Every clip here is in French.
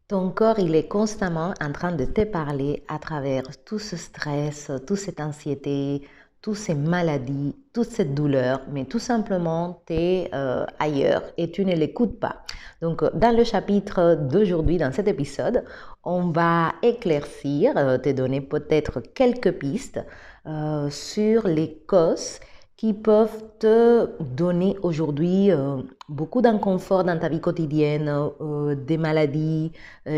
Ton corps, il est constamment en train de te parler à travers tout ce stress, toute cette anxiété, toutes ces maladies, toute cette douleur, mais tout simplement, tu es ailleurs et tu ne l'écoutes pas. Donc, dans le chapitre d'aujourd'hui, dans cet épisode, on va éclaircir, te donner peut-être quelques pistes sur les causes qui peuvent te donner aujourd'hui beaucoup d'inconfort dans ta vie quotidienne, des maladies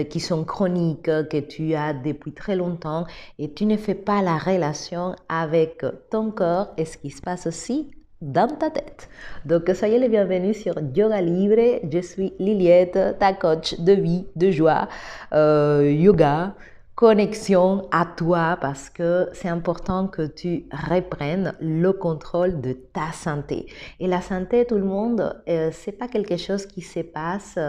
qui sont chroniques, que tu as depuis très longtemps et tu ne fais pas la relation avec ton corps et ce qui se passe aussi dans ta tête. Donc, soyez les bienvenus sur Yoga Libre. Je suis Liliette, ta coach de vie, de joie, yoga, connexion à toi parce que c'est important que tu reprennes le contrôle de ta santé. Et la santé, tout le monde, c'est pas quelque chose qui se passe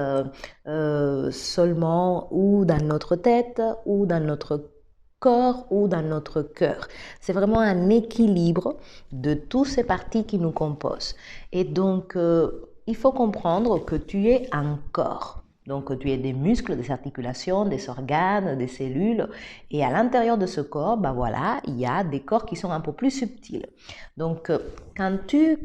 seulement ou dans notre tête ou dans notre corps ou dans notre cœur. C'est vraiment un équilibre de toutes ces parties qui nous composent. Et donc, il faut comprendre que tu es un corps. Donc, tu es des muscles, des articulations, des organes, des cellules. Et à l'intérieur de ce corps, ben voilà, il y a des corps qui sont un peu plus subtils. Donc, quand tu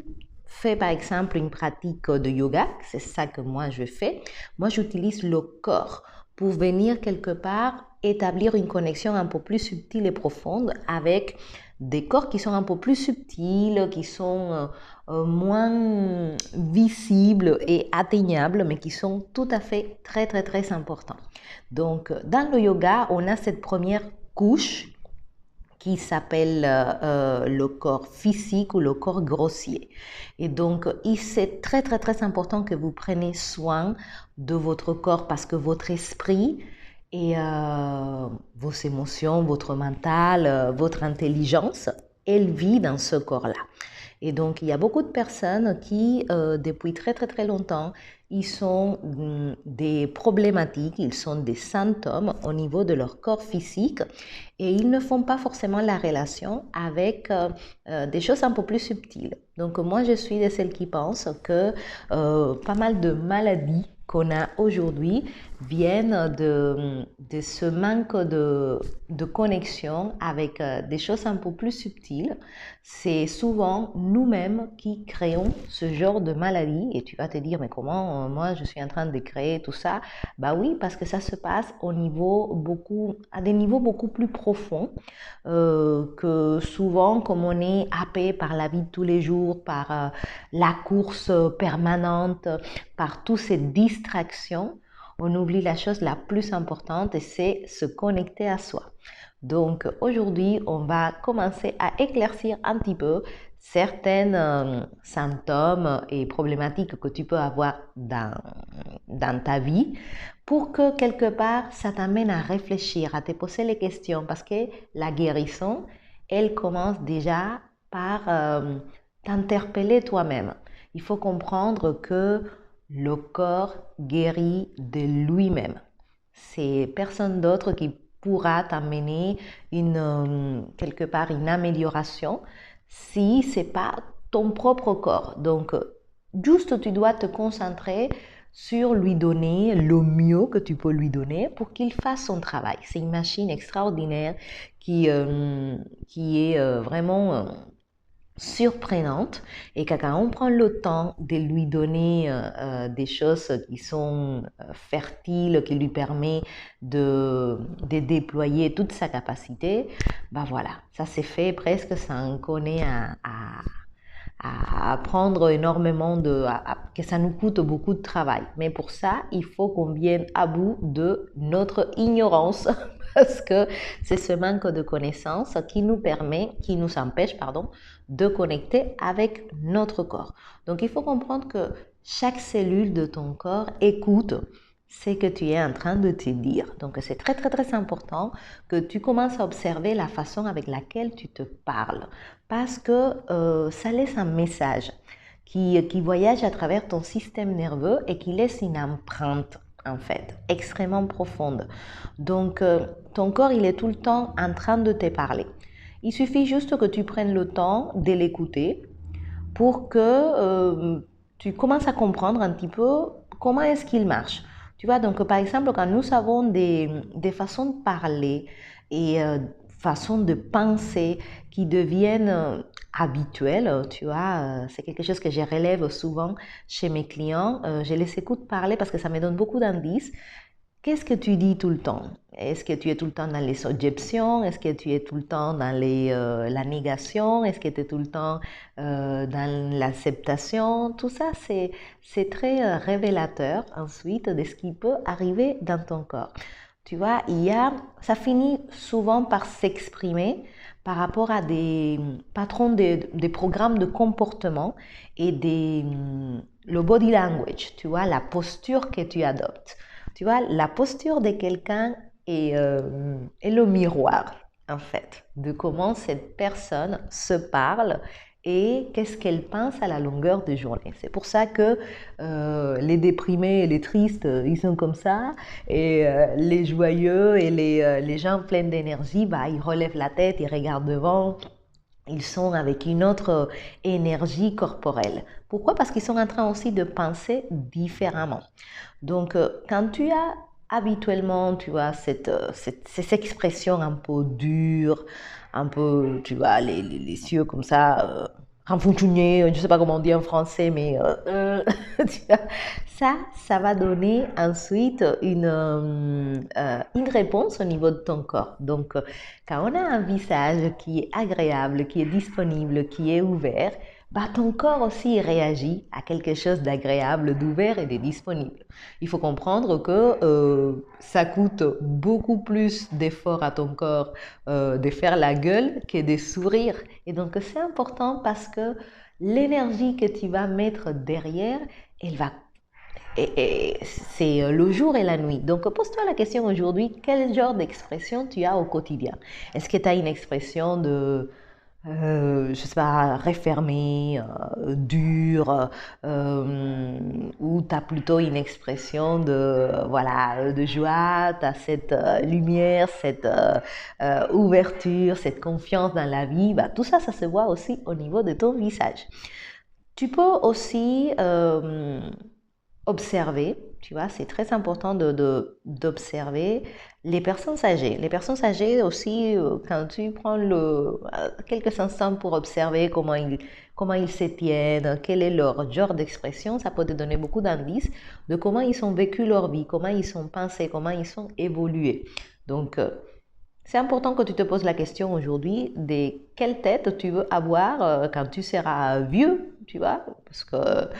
fais par exemple une pratique de yoga, c'est ça que moi je fais, moi j'utilise le corps pour venir quelque part établir une connexion un peu plus subtile et profonde avec des corps qui sont un peu plus subtils, qui sont moins visibles et atteignables, mais qui sont tout à fait très importants. Donc, dans le yoga, on a cette première couche qui s'appelle le corps physique ou le corps grossier. Et donc, c'est très important que vous preniez soin de votre corps parce que votre esprit et vos émotions, votre mental, votre intelligence, elle vit dans ce corps-là. Et donc, il y a beaucoup de personnes qui, depuis très longtemps, ils sont des problématiques, ils sont des symptômes au niveau de leur corps physique et ils ne font pas forcément la relation avec des choses un peu plus subtiles. Donc, moi, je suis de celles qui pensent que pas mal de maladies qu'on a aujourd'hui viennent de ce manque de connexion avec des choses un peu plus subtiles. C'est souvent nous-mêmes qui créons ce genre de maladie et tu vas te dire mais comment moi je suis en train de créer tout ça? Bah oui, parce que ça se passe à des niveaux beaucoup plus profonds que souvent comme on est happé par la vie de tous les jours, par la course permanente, par toutes ces distractions, on oublie la chose la plus importante et c'est se connecter à soi. Donc aujourd'hui, on va commencer à éclaircir un petit peu certains symptômes et problématiques que tu peux avoir dans ta vie pour que quelque part ça t'amène à réfléchir, à te poser les questions parce que la guérison, elle commence déjà par t'interpeller toi-même. Il faut comprendre que le corps guérit de lui-même. C'est personne d'autre qui pourra t'amener quelque part une amélioration si c'est pas ton propre corps. Donc, juste tu dois te concentrer sur lui donner le mieux que tu peux lui donner pour qu'il fasse son travail. C'est une machine extraordinaire qui est vraiment surprenante et que quand on prend le temps de lui donner des choses qui sont fertiles, qui lui permet de déployer toute sa capacité, ben voilà, ça s'est fait presque sans qu'on ait à prendre énormément que ça nous coûte beaucoup de travail. Mais pour ça, il faut qu'on vienne à bout de notre ignorance parce que c'est ce manque de connaissances qui nous empêche, de connecter avec notre corps. Donc, il faut comprendre que chaque cellule de ton corps écoute ce que tu es en train de te dire. Donc, c'est très important que tu commences à observer la façon avec laquelle tu te parles parce que ça laisse un message qui voyage à travers ton système nerveux et qui laisse une empreinte en fait, extrêmement profonde. Donc, ton corps, il est tout le temps en train de te parler. Il suffit juste que tu prennes le temps de l'écouter pour que tu commences à comprendre un petit peu comment est-ce qu'il marche. Tu vois, donc par exemple, quand nous avons des façons de parler et façons de penser qui deviennent habituelles, tu vois, c'est quelque chose que je relève souvent chez mes clients. Je les écoute parler parce que ça me donne beaucoup d'indices. Qu'est-ce que tu dis tout le temps? Est-ce que tu es tout le temps dans les objections? Est-ce que tu es tout le temps dans la négation? Est-ce que tu es tout le temps dans l'acceptation? Tout ça, c'est très révélateur ensuite de ce qui peut arriver dans ton corps. Tu vois, ça finit souvent par s'exprimer par rapport à des patrons des programmes de comportement et le body language, tu vois, la posture que tu adoptes. Tu vois, la posture de quelqu'un est le miroir, en fait, de comment cette personne se parle et qu'est-ce qu'elle pense à la longueur de journée. C'est pour ça que les déprimés et les tristes, ils sont comme ça, et les joyeux et les gens pleins d'énergie, bah, ils relèvent la tête, ils regardent devant, ils sont avec une autre énergie corporelle. Pourquoi? Parce qu'ils sont en train aussi de penser différemment. Donc, quand tu as habituellement, tu vois, ces expressions un peu dures, un peu, tu vois, les yeux comme ça, renfoutounés, je ne sais pas comment on dit en français, mais tu vois, ça va donner ensuite une réponse au niveau de ton corps. Donc, quand on a un visage qui est agréable, qui est disponible, qui est ouvert, bah, ton corps aussi réagit à quelque chose d'agréable, d'ouvert et de disponible. Il faut comprendre que ça coûte beaucoup plus d'efforts à ton corps de faire la gueule que de sourire. Et donc c'est important parce que l'énergie que tu vas mettre derrière, elle va et c'est le jour et la nuit. Donc, pose-toi la question aujourd'hui, quel genre d'expression tu as au quotidien? Est-ce que tu as une expression de, je ne sais pas, refermée, dure, ou tu as plutôt une expression de, voilà, de joie, tu as cette lumière, cette ouverture, cette confiance dans la vie. Bah, tout ça, ça se voit aussi au niveau de ton visage. Tu peux aussi observer, tu vois, c'est très important d'observer les personnes âgées. Les personnes âgées aussi, quand tu prends quelques instants pour observer comment ils se tiennent, quel est leur genre d'expression, ça peut te donner beaucoup d'indices de comment ils ont vécu leur vie, comment ils ont pensé, comment ils ont évolué. Donc, c'est important que tu te poses la question aujourd'hui de quelle tête tu veux avoir quand tu seras vieux, tu vois, parce que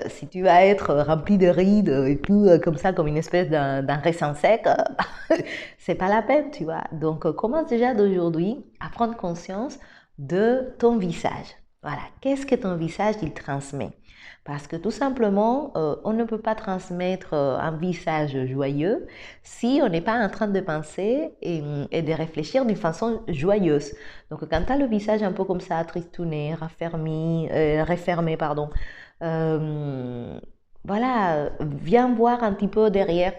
si tu vas être rempli de rides et tout comme ça, comme une espèce d'un raisin sec, c'est pas la peine, tu vois. Donc commence déjà d'aujourd'hui à prendre conscience de ton visage. Voilà, qu'est-ce que ton visage il transmet? Parce que tout simplement, on ne peut pas transmettre un visage joyeux si on n'est pas en train de penser et de réfléchir d'une façon joyeuse. Donc quand tu as le visage un peu comme ça, tristouné, refermé, pardon, voilà, viens voir un petit peu derrière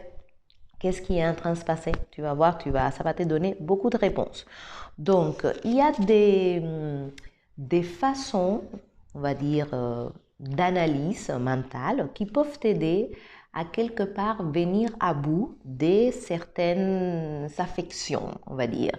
qu'est-ce qui est en train de se passer. Tu vas voir, ça va te donner beaucoup de réponses. Donc, il y a des façons, on va dire, d'analyse mentale qui peuvent t'aider à quelque part venir à bout de certaines affections, on va dire,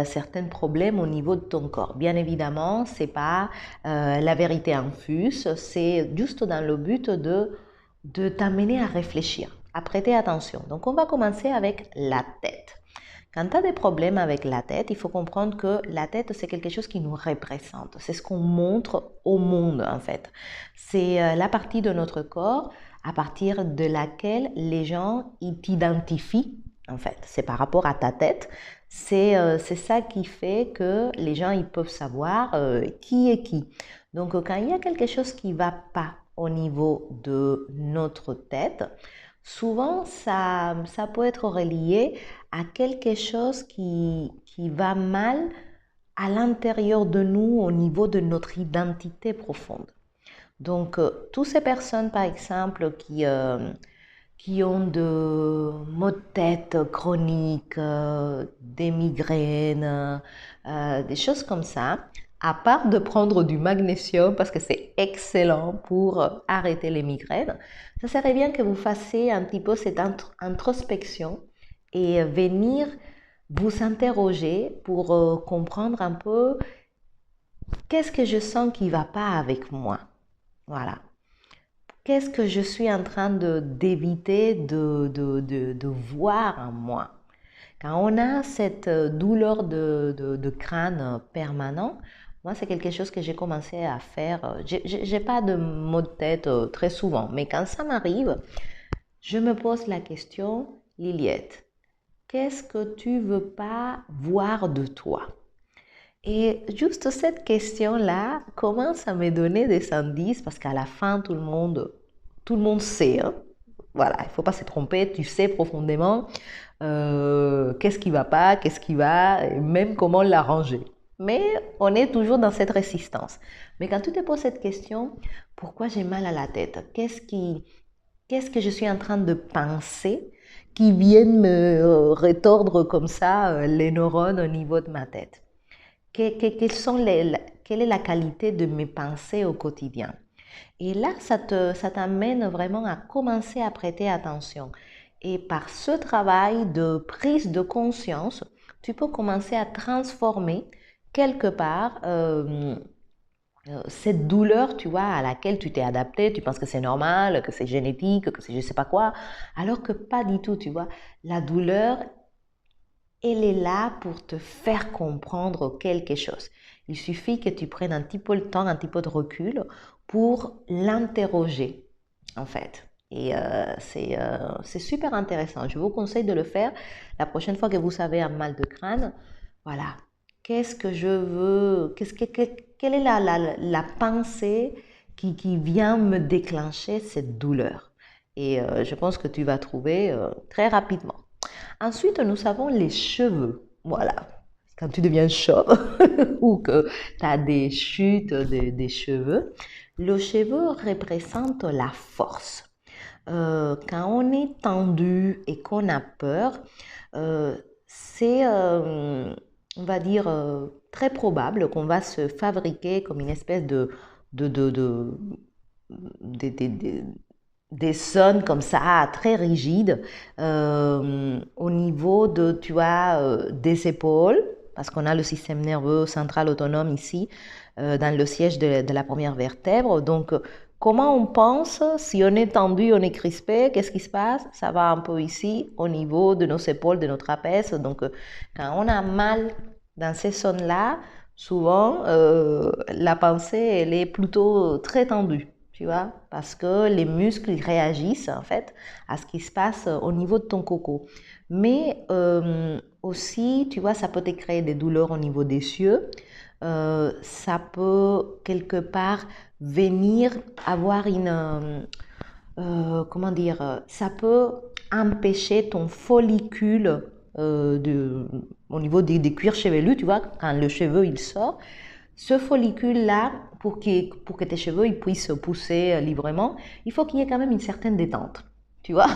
certains problèmes au niveau de ton corps. Bien évidemment, c'est pas la vérité infuse, c'est juste dans le but de t'amener à réfléchir, à prêter attention. Donc, on va commencer avec la tête. Quand tu as des problèmes avec la tête, il faut comprendre que la tête, c'est quelque chose qui nous représente. C'est ce qu'on montre au monde, en fait. C'est la partie de notre corps à partir de laquelle les gens t'identifient, en fait. C'est par rapport à ta tête. C'est ça qui fait que les gens ils peuvent savoir qui est qui. Donc, quand il y a quelque chose qui ne va pas au niveau de notre tête, souvent ça peut être relié à quelque chose qui va mal à l'intérieur de nous au niveau de notre identité profonde. Donc, toutes ces personnes, par exemple, qui ont de maux de tête chroniques, des migraines, des choses comme ça, à part de prendre du magnésium, parce que c'est excellent pour arrêter les migraines, ça serait bien que vous fassiez un petit peu cette introspection et venir vous interroger pour comprendre un peu qu'est-ce que je sens qui ne va pas avec moi. Voilà. Qu'est-ce que je suis en train d'éviter de voir en moi? Quand on a cette douleur de crâne permanent, moi, c'est quelque chose que j'ai commencé à faire. J'ai pas de maux de tête très souvent, mais quand ça m'arrive, je me pose la question, Liliette, qu'est-ce que tu veux pas voir de toi? Et juste cette question-là commence à me donner des indices parce qu'à la fin, tout le monde sait, hein. Voilà, il ne faut pas se tromper, tu sais profondément qu'est-ce qui va pas, qu'est-ce qui va, et même comment l'arranger. Mais on est toujours dans cette résistance. Mais quand tu te poses cette question, pourquoi j'ai mal à la tête? Qu'est-ce que je suis en train de penser qui viennent me retordre comme ça les neurones au niveau de ma tête? Quelle est la qualité de mes pensées au quotidien? Et là, ça t'amène vraiment à commencer à prêter attention. Et par ce travail de prise de conscience, tu peux commencer à transformer quelque part cette douleur, tu vois, à laquelle tu t'es adapté. Tu penses que c'est normal, que c'est génétique, que c'est je sais pas quoi, alors que pas du tout, tu vois. La douleur, elle est là pour te faire comprendre quelque chose. Il suffit que tu prennes un petit peu le temps, un petit peu de recul pour l'interroger, en fait. Et c'est super intéressant. Je vous conseille de le faire la prochaine fois que vous avez un mal de crâne. Voilà. Qu'est-ce que je veux? Quelle est la pensée qui vient me déclencher cette douleur? Et je pense que tu vas trouver très rapidement. Ensuite, nous avons les cheveux. Voilà. Quand tu deviens chauve ou que tu as des chutes des cheveux, le cheveu représente la force. Quand on est tendu et qu'on a peur, c'est, on va dire, très probable qu'on va se fabriquer comme une espèce de, de, de, de, de, de des zones comme ça, très rigides, au niveau de, tu vois, des épaules, parce qu'on a le système nerveux central autonome ici, dans le siège de la première vertèbre. Donc, comment on pense, si on est tendu, on est crispé, qu'est-ce qui se passe? Ça va un peu ici, au niveau de nos épaules, de nos trapèzes. Donc, quand on a mal dans ces zones-là, souvent, la pensée, elle est plutôt très tendue. Tu vois, parce que les muscles réagissent en fait à ce qui se passe au niveau de ton coco. Mais aussi, tu vois, ça peut te créer des douleurs au niveau des cieux. Ça peut quelque part venir avoir comment dire, ça peut empêcher ton follicule au niveau des cuirs chevelus, tu vois, quand le cheveu il sort. Ce follicule-là, pour que tes cheveux ils puissent pousser librement, il faut qu'il y ait quand même une certaine détente. Tu vois?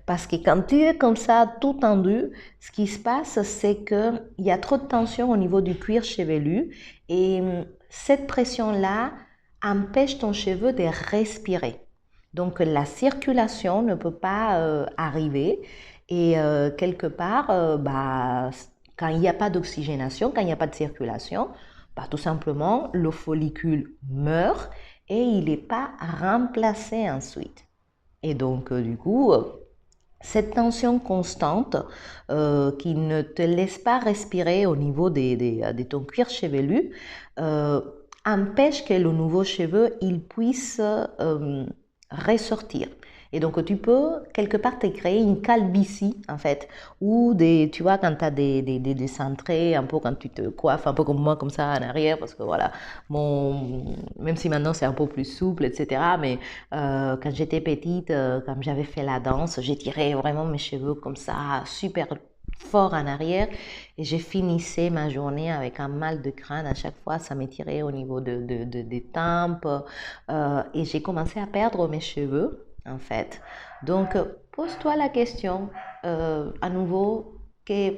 Parce que quand tu es comme ça, tout tendu, ce qui se passe, c'est qu'il y a trop de tension au niveau du cuir chevelu et cette pression-là empêche ton cheveu de respirer. Donc la circulation ne peut pas arriver et quelque part, quand il n'y a pas d'oxygénation, quand il n'y a pas de circulation, tout simplement, le follicule meurt et il n'est pas remplacé ensuite. Et donc, du coup, cette tension constante qui ne te laisse pas respirer au niveau de ton cuir chevelu empêche que le nouveau cheveu il puisse ressortir. Et donc, tu peux quelque part te créer une calvitie, en fait, ou tu vois, quand tu as des centrés, un peu quand tu te coiffes, un peu comme moi, comme ça, en arrière, parce que voilà, même si maintenant c'est un peu plus souple, etc., mais quand j'étais petite, quand j'avais fait la danse, j'étirais vraiment mes cheveux comme ça, super fort en arrière, et j'ai finissé ma journée avec un mal de crâne à chaque fois, ça m'étirait au niveau des tempes, et j'ai commencé à perdre mes cheveux en fait. Donc, pose-toi la question à nouveau,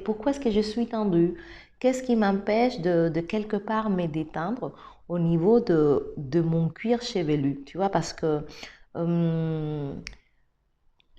pourquoi est-ce que je suis tendue? Qu'est-ce qui m'empêche de quelque part me détendre au niveau de mon cuir chevelu, tu vois, parce que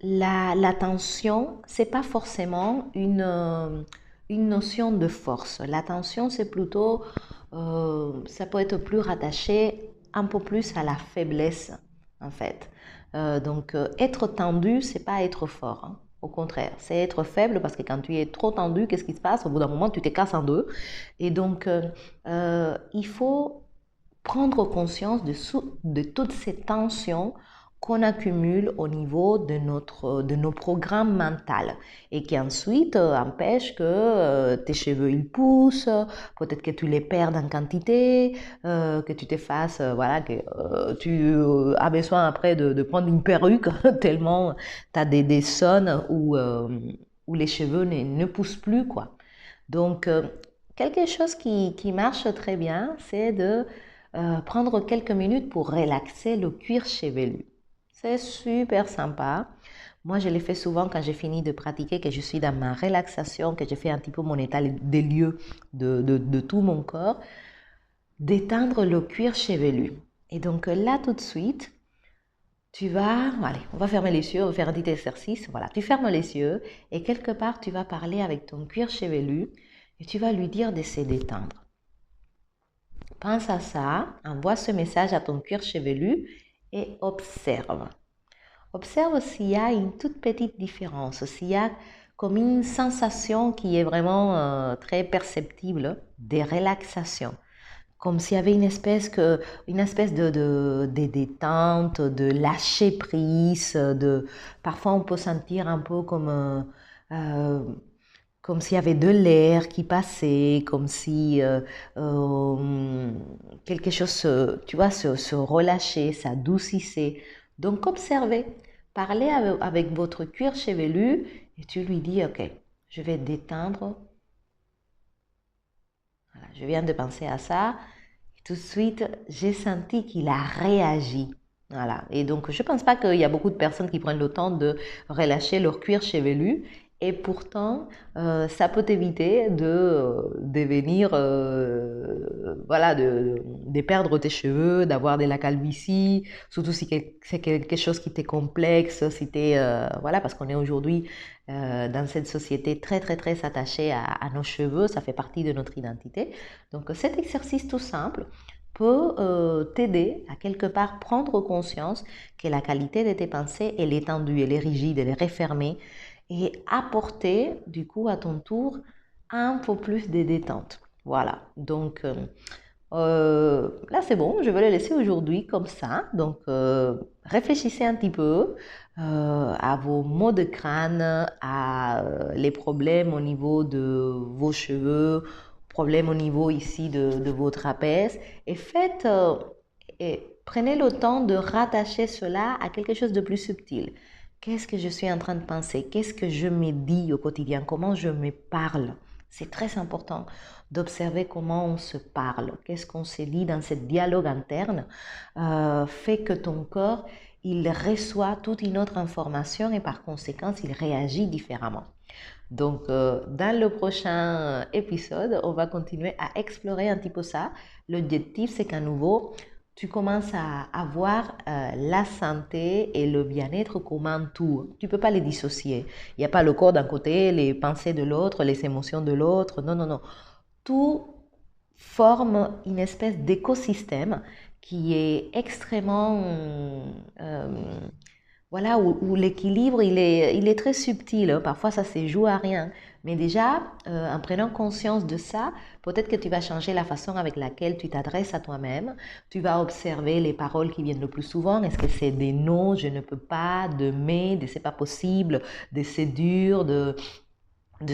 la tension, c'est pas forcément une notion de force. La tension, c'est plutôt, ça peut être plus rattaché un peu plus à la faiblesse, en fait. Être tendu, c'est pas être fort, hein. Au contraire, c'est être faible parce que quand tu es trop tendu, qu'est-ce qui se passe? Au bout d'un moment, tu te casses en deux. Il faut prendre conscience de toutes ces tensions qu'on accumule au niveau de nos programmes mentaux et qui ensuite empêchent que tes cheveux ils poussent, peut-être que tu les perds en quantité, que tu te fasses, voilà, que tu as besoin après de prendre une perruque tellement tu as des zones où les cheveux ne poussent plus, quoi. Donc, quelque chose qui marche très bien, c'est de prendre quelques minutes pour relaxer le cuir chevelu. C'est super sympa. Moi, je le fais souvent quand j'ai fini de pratiquer, que je suis dans ma relaxation, que je fais un petit peu mon état des lieux de tout mon corps, d'étendre le cuir chevelu. Et donc là, tout de suite, tu vas, allez, on va fermer les yeux, on va faire un petit exercice. Voilà, tu fermes les yeux et quelque part, tu vas parler avec ton cuir chevelu et tu vas lui dire de se détendre. Pense à ça, envoie ce message à ton cuir chevelu et observe. Observe s'il y a une toute petite différence, s'il y a comme une sensation qui est vraiment très perceptible de relaxation. Comme s'il y avait une espèce de détente, de lâcher prise, parfois on peut sentir un peu euh, comme s'il y avait de l'air qui passait, comme si quelque chose, tu vois, se relâchait, s'adoucissait. Donc observez, parlez avec votre cuir chevelu et tu lui dis, ok, je vais détendre. Voilà, je viens de penser à ça. Et tout de suite, j'ai senti qu'il a réagi. Voilà. Et donc, je ne pense pas qu'il y a beaucoup de personnes qui prennent le temps de relâcher leur cuir chevelu. Et pourtant, ça peut éviter de devenir, voilà, de perdre tes cheveux, d'avoir de la calvitie, surtout si c'est quelque chose qui t'est complexe, si t'es, voilà, parce qu'on est aujourd'hui dans cette société très, très, très attachée à nos cheveux, ça fait partie de notre identité. Donc, cet exercice tout simple peut t'aider à quelque part prendre conscience que la qualité de tes pensées, elle est tendue, elle est rigide, elle est refermée et apporter du coup à ton tour un peu plus de détente. Voilà, donc là c'est bon, je vais le laisser aujourd'hui comme ça. Donc réfléchissez un petit peu à vos maux de crâne, à les problèmes au niveau de vos cheveux, problèmes au niveau ici de vos trapèzes et faites et prenez le temps de rattacher cela à quelque chose de plus subtil. Qu'est-ce que je suis en train de penser? Qu'est-ce que je me dis au quotidien? Comment je me parle? C'est très important d'observer comment on se parle. Qu'est-ce qu'on se dit dans ce dialogue interne fait que ton corps, il reçoit toute une autre information et par conséquent, il réagit différemment. Donc, dans le prochain épisode, on va continuer à explorer un petit peu ça. L'objectif, c'est qu'à nouveau, tu commences à avoir la santé et le bien-être comme un tout. Tu ne peux pas les dissocier. Il n'y a pas le corps d'un côté, les pensées de l'autre, les émotions de l'autre. Non, non, non. Tout forme une espèce d'écosystème qui est extrêmement voilà, où l'équilibre, il est très subtil, hein. Parfois, ça se joue à rien. Mais déjà, en prenant conscience de ça, peut-être que tu vas changer la façon avec laquelle tu t'adresses à toi-même. Tu vas observer les paroles qui viennent le plus souvent. Est-ce que c'est des non, je ne peux pas, de mais, de c'est pas possible, de c'est dur, de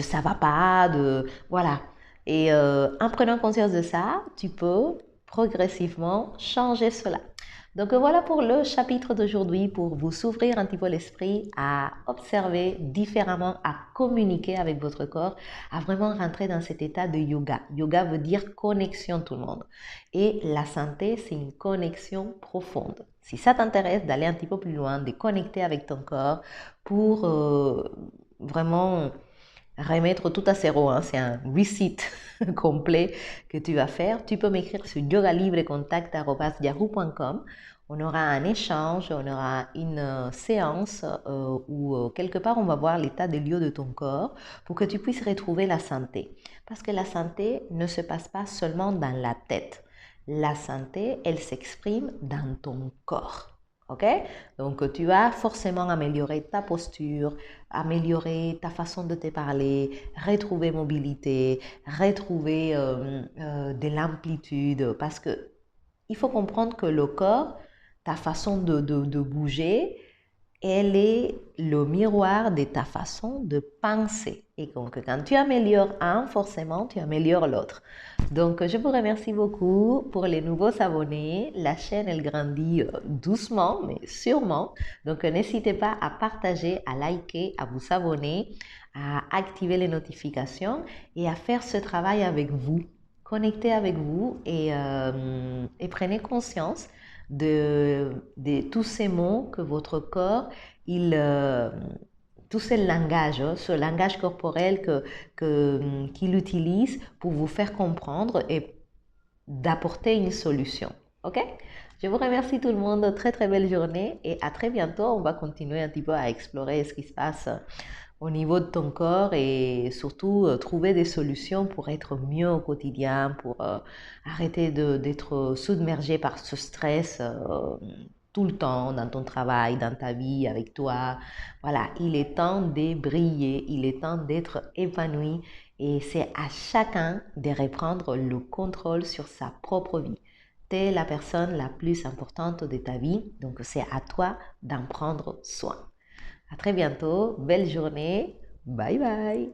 ça va pas, de voilà. Et en prenant conscience de ça, tu peux progressivement changer cela. Donc voilà pour le chapitre d'aujourd'hui, pour vous ouvrir un petit peu l'esprit à observer différemment, à communiquer avec votre corps, à vraiment rentrer dans cet état de yoga. Yoga veut dire connexion tout le monde. Et la santé, c'est une connexion profonde. Si ça t'intéresse d'aller un petit peu plus loin, de connecter avec ton corps pour vraiment remettre tout à zéro, hein, c'est un reset complet que tu vas faire, tu peux m'écrire sur yogalibrecontact@yahoo.com. On aura un échange, on aura une séance où quelque part on va voir l'état des lieux de ton corps pour que tu puisses retrouver la santé. Parce que la santé ne se passe pas seulement dans la tête. La santé, elle s'exprime dans ton corps. Ok? Donc, tu vas forcément améliorer ta posture, améliorer ta façon de te parler, retrouver mobilité, retrouver de l'amplitude. Parce que il faut comprendre que le corps, ta façon de bouger, elle est le miroir de ta façon de penser. Et donc, quand tu améliores un, forcément, tu améliores l'autre. Donc, je vous remercie beaucoup pour les nouveaux abonnés. La chaîne, elle grandit doucement, mais sûrement. Donc, n'hésitez pas à partager, à liker, à vous abonner, à activer les notifications et à faire ce travail avec vous. Connectez avec vous et prenez conscience de tous ces mots que votre corps, tout ce langage corporel qu'il utilise pour vous faire comprendre et d'apporter une solution. OK? Je vous remercie tout le monde. Très très belle journée et à très bientôt. On va continuer un petit peu à explorer ce qui se passe au niveau de ton corps et surtout trouver des solutions pour être mieux au quotidien, pour arrêter d'être submergé par ce stress tout le temps dans ton travail, dans ta vie, avec toi. Voilà, il est temps de briller, il est temps d'être épanoui et c'est à chacun de reprendre le contrôle sur sa propre vie. Tu es la personne la plus importante de ta vie, donc c'est à toi d'en prendre soin. À très bientôt, belle journée, bye bye.